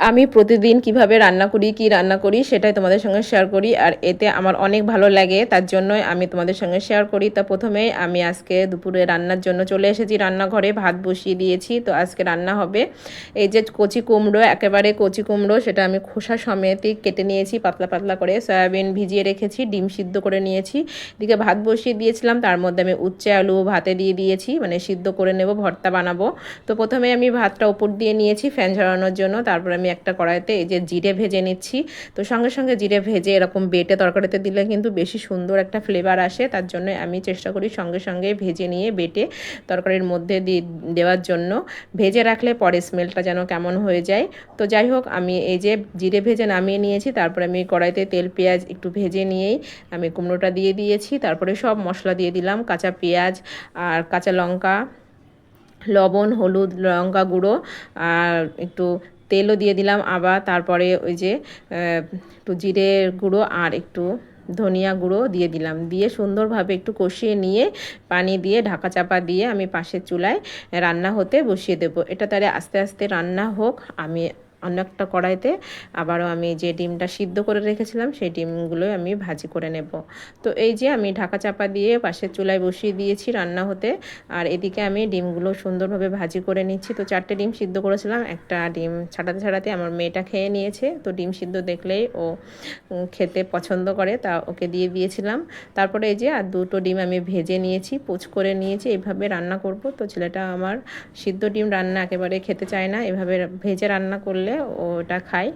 আমি প্রতিদিন কিভাবে রান্না করি, কি রান্না করি সেটাই তোমাদের সঙ্গে শেয়ার করি, আর এতে আমার অনেক ভালো লাগে, তার জন্যই আমি তোমাদের সঙ্গে শেয়ার করি। তা প্রথমেই আমি আজকে দুপুরে রান্নার জন্য চলে এসেছি রান্নাঘরে, ভাত বসিয়ে দিয়েছি। তো আজকে রান্না হবে এই যে কচি কুমড়ো, একেবারে কচি কুমড়ো, সেটা আমি খোসা সমেতই কেটে নিয়েছি পাতলা পাতলা করে, সয়াবিন ভিজিয়ে রেখেছি, ডিম সিদ্ধ করে নিয়েছি, এদিকে ভাত বসিয়ে দিয়েছিলাম, তার মধ্যে আমি উচ্ছে আলু ভাতে দিয়ে দিয়েছি, মানে সিদ্ধ করে নেব, ভর্তা বানাবো। তো প্রথমে আমি ভাতটা উপর দিয়ে নিয়েছি ফ্যান ঝরানোর জন্য, তারপর আমি একটা কড়াইতে এই যে জিরে ভেজে নিচ্ছি। তো সঙ্গে সঙ্গে জিরে ভেজে এরকম বেটে তরকারিতে দিলে কিন্তু বেশি সুন্দর একটা ফ্লেভার আসে, তার জন্য আমি চেষ্টা করি সঙ্গে সঙ্গে ভেজে নিয়ে বেটে তরকারির মধ্যে দেওয়ার জন্য। ভেজে রাখলে পরে স্মেলটা যেন কেমন হয়ে যায়। তো যাই হোক, আমি এই যে জিরে ভেজে নামিয়ে নিয়েছি, তারপর আমি কড়াইতে তেল পেঁয়াজ একটু ভেজে নিয়েই আমি কুমড়োটা দিয়ে দিয়েছি, তারপরে সব মশলা দিয়ে দিলাম, কাঁচা পেঁয়াজ আর কাঁচা লঙ্কা, লবণ, হলুদ, লঙ্কা গুঁড়ো, আর একটু তেলও দিয়ে দিলাম আবার, তারপরে ওই যে একটু জিরে গুঁড়ো আর একটু ধনিয়া গুঁড়ো দিয়ে দিলাম, দিয়ে সুন্দরভাবে একটু কষিয়ে নিয়ে পানি দিয়ে ঢাকা চাপা দিয়ে আমি পাশের চুলায় রান্না হতে বসিয়ে দেবো। এটা তাহলে আস্তে আস্তে রান্না হোক, আমি অন্য একটা কড়াইতে আবারও আমি যে ডিমটা সিদ্ধ করে রেখেছিলাম সেই ডিমগুলো আমি ভাজি করে নেব। তো এই যে আমি ঢাকা চাপা দিয়ে পাশের চুলায় বসিয়ে দিয়েছি রান্না হতে, আর এদিকে আমি ডিমগুলো সুন্দরভাবে ভাজি করে নিচ্ছি। তো 4টে ডিম সিদ্ধ করেছিলাম, একটা ডিম ছাড়াতে ছাড়াতে আমার মেয়েটা খেয়ে নিয়েছে। তো ডিম সিদ্ধ দেখলেই ও খেতে পছন্দ করে, তা ওকে দিয়ে দিয়েছিলাম। তারপরে এই যে আর 2টো ডিম আমি ভেজে নিয়েছি, পোচ করে নিয়েছি, এইভাবে রান্না করব। তো ছেলেটা আমার সিদ্ধ ডিম রান্না একেবারে খেতে চায় না, এভাবে ভেজে রান্না করলে ওটা খায়।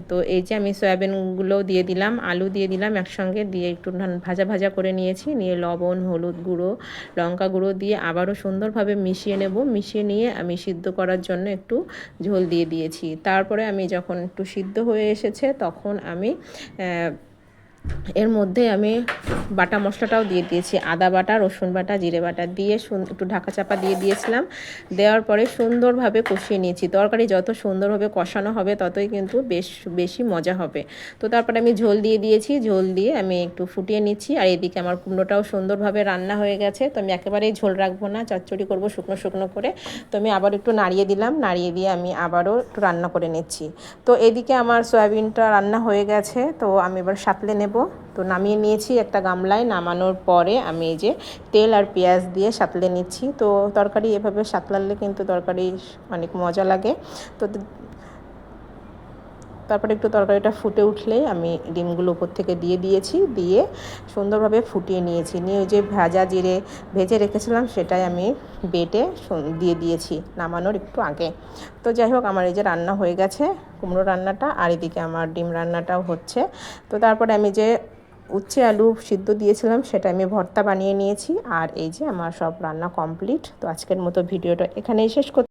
তো এই যে আমি সয়াবিনগুলোও দিয়ে দিলাম, আলু দিয়ে দিলাম একসঙ্গে, দিয়ে একটু ভাজা ভাজা করে নিয়েছি, নিয়ে লবণ, হলুদ গুঁড়ো, লঙ্কা গুঁড়ো দিয়ে আবারও সুন্দরভাবে মিশিয়ে নেব। মিশিয়ে নিয়ে আমি সিদ্ধ করার জন্য একটু ঝোল দিয়ে দিয়েছি। তারপরে আমি যখন একটু সিদ্ধ হয়ে এসেছে তখন আমি এর মধ্যে আমি বাটা মশলাটাও দিয়ে দিয়েছি, আদা বাটা, রসুন বাটা, জিরে বাটা দিয়ে একটু ঢাকা চাপা দিয়ে দিয়েছিলাম। দেওয়ার পরে সুন্দরভাবে কষিয়ে নিয়েছি। তরকারি যত সুন্দরভাবে কষানো হবে ততই কিন্তু বেশি মজা হবে। তো তারপরে আমি ঝোল দিয়ে দিয়েছি, ঝোল দিয়ে আমি একটু ফুটিয়ে নিচ্ছি। আর এদিকে আমার কুমড়োটাও সুন্দরভাবে রান্না হয়ে গেছে। তো আমি একেবারেই ঝোল রাখবো না, চচ্চড়ি করবো শুকনো শুকনো করে। তো আমি আবার একটু নাড়িয়ে দিলাম, নাড়িয়ে দিয়ে আমি আবারও একটু রান্না করে নিচ্ছি। তো এদিকে আমার সয়াবিনটা রান্না হয়ে গেছে, তো আমি এবার সাঁতলে নেব। তো নামিয়ে নিয়েছি একটা গামলায়, নামানোর পরে আমি এই যে তেল আর পেঁয়াজ দিয়ে সাঁতলে নিচ্ছি। তো তরকারি এভাবে সাঁতলালে কিন্তু তরকারি অনেক মজা লাগে। তো তারপরে একটু তরকারিটা ফুটে উঠলেই আমি ডিমগুলো উপর থেকে দিয়ে দিয়েছি, দিয়ে সুন্দরভাবে ফুটিয়ে নিয়েছি। নিয়ে ওই যে ভাজা জিরে ভেজে রেখেছিলাম সেটাই আমি বেটে দিয়ে দিয়েছি নামানোর একটু আগে। তো যাই হোক, আমার এই যে রান্না হয়ে গেছে কুমড়ো রান্নাটা, আর এদিকে আমার ডিম রান্নাটাও হচ্ছে। তো তারপরে আমি যে উচ্ছে আলু সিদ্ধ দিয়েছিলাম সেটা আমি ভর্তা বানিয়ে নিয়েছি, আর এই যে আমার সব রান্না কমপ্লিট। তো আজকের মতো ভিডিওটা এখানেই শেষ করছি।